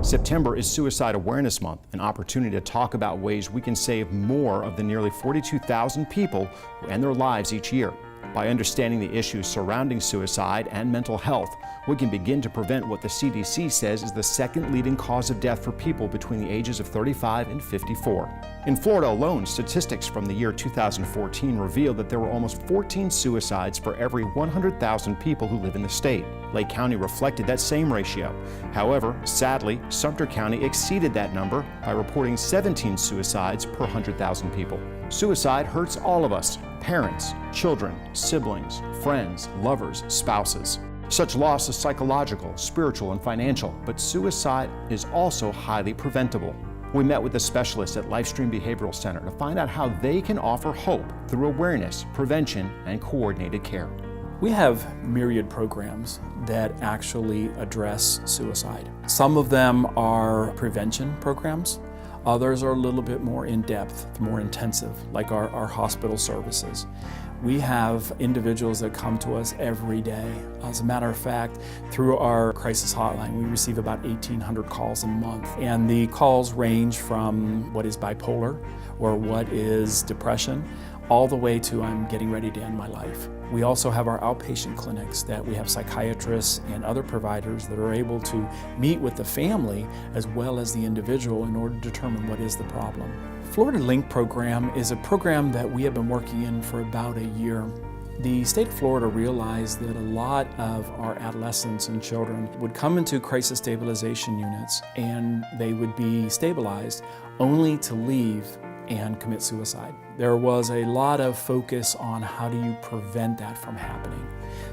September is Suicide Awareness Month, an opportunity to talk about ways we can save more of the nearly 42,000 people who end their lives each year. By understanding the issues surrounding suicide and mental health, we can begin to prevent what the CDC says is the second leading cause of death for people between the ages of 35 and 54. In Florida alone, statistics from the year 2014 revealed that there were almost 14 suicides for every 100,000 people who live in the state. Lake County reflected that same ratio. However, sadly, Sumter County exceeded that number by reporting 17 suicides per 100,000 people. Suicide hurts all of us: parents, children, siblings, friends, lovers, spouses. Such loss is psychological, spiritual, and financial, but suicide is also highly preventable. We met with the specialists at LifeStream Behavioral Center to find out how they can offer hope through awareness, prevention, and coordinated care. We have myriad programs that actually address suicide. Some of them are prevention programs. Others are a little bit more in-depth, more intensive, like our hospital services. We have individuals that come to us every day. As a matter of fact, through our crisis hotline, we receive about 1,800 calls a month. And the calls range from what is bipolar or what is depression, all the way to I'm getting ready to end my life. We also have our outpatient clinics that we have psychiatrists and other providers that are able to meet with the family as well as the individual in order to determine what is the problem. Florida Link program is a program that we have been working in for about a year. The state of Florida realized that a lot of our adolescents and children would come into crisis stabilization units and they would be stabilized only to leave and commit suicide. There was a lot of focus on how do you prevent that from happening.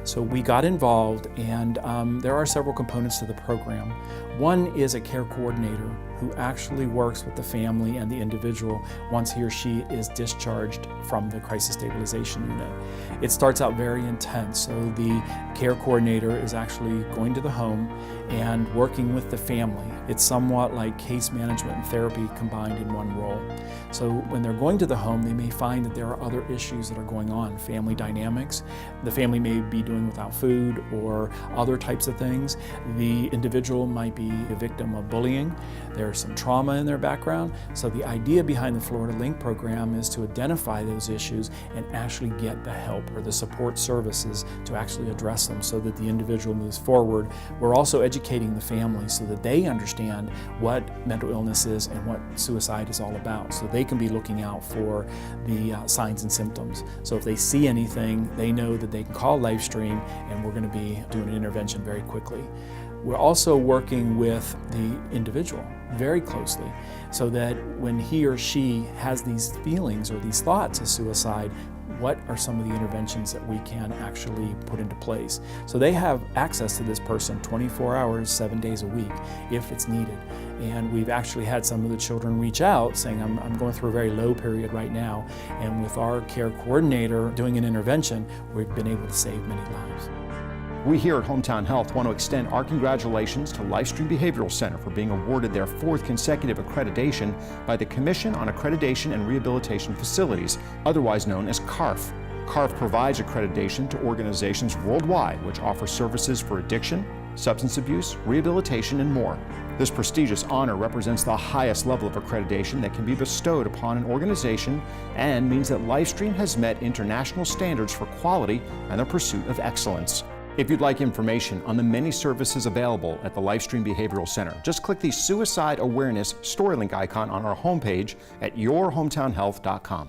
So we got involved, and there are several components to the program. One is a care coordinator who actually works with the family and the individual once he or she is discharged from the crisis stabilization unit. It starts out very intense, so the care coordinator is actually going to the home and working with the family. It's somewhat like case management and therapy combined in one role. So when they're going to the home, they may find that there are other issues that are going on, family dynamics. The family may be doing without food or other types of things. The individual might be a victim of bullying. There's some trauma in their background. So the idea behind the Florida Link program is to identify those issues and actually get the help or the support services to actually address them so that the individual moves forward. We're also educating the family so that they understand what mental illness is and what suicide is all about, so they can be looking out for the signs and symptoms. So if they see anything, they know that they can call LifeStream and we're going to be doing an intervention very quickly. We're also working with the individual very closely so that when he or she has these feelings or these thoughts of suicide, what are some of the interventions that we can actually put into place? So they have access to this person 24 hours, 7 days a week if it's needed. And we've actually had some of the children reach out saying, I'm going through a very low period right now. And with our care coordinator doing an intervention, we've been able to save many lives. We here at Hometown Health want to extend our congratulations to LifeStream Behavioral Center for being awarded their 4th consecutive accreditation by the Commission on Accreditation and Rehabilitation Facilities, otherwise known as CARF. CARF provides accreditation to organizations worldwide which offer services for addiction, substance abuse, rehabilitation, and more. This prestigious honor represents the highest level of accreditation that can be bestowed upon an organization and means that LifeStream has met international standards for quality and the pursuit of excellence. If you'd like information on the many services available at the LifeStream Behavioral Center, just click the Suicide Awareness Story Link icon on our homepage at yourhometownhealth.com.